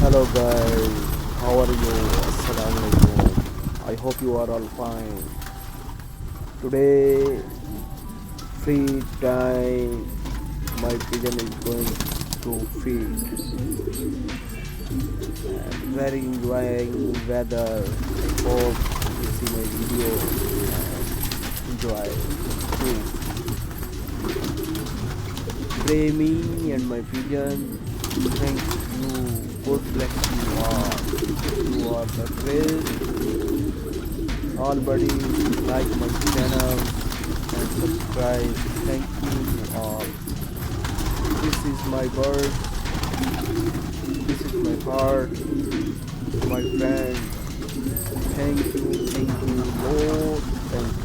Hello guys, how are you? Assalamu alaikum. I hope you are all fine. Today, free time, my pigeon is going to feed and very enjoying weather. I hope you see my video and enjoy too. Pray me and my pigeon. Thank you. God bless you all. You are the best. All buddies like my channel and subscribe. Thank you to all. This is my bird. This is my heart. My friend. Thank you, Lord. Thank you.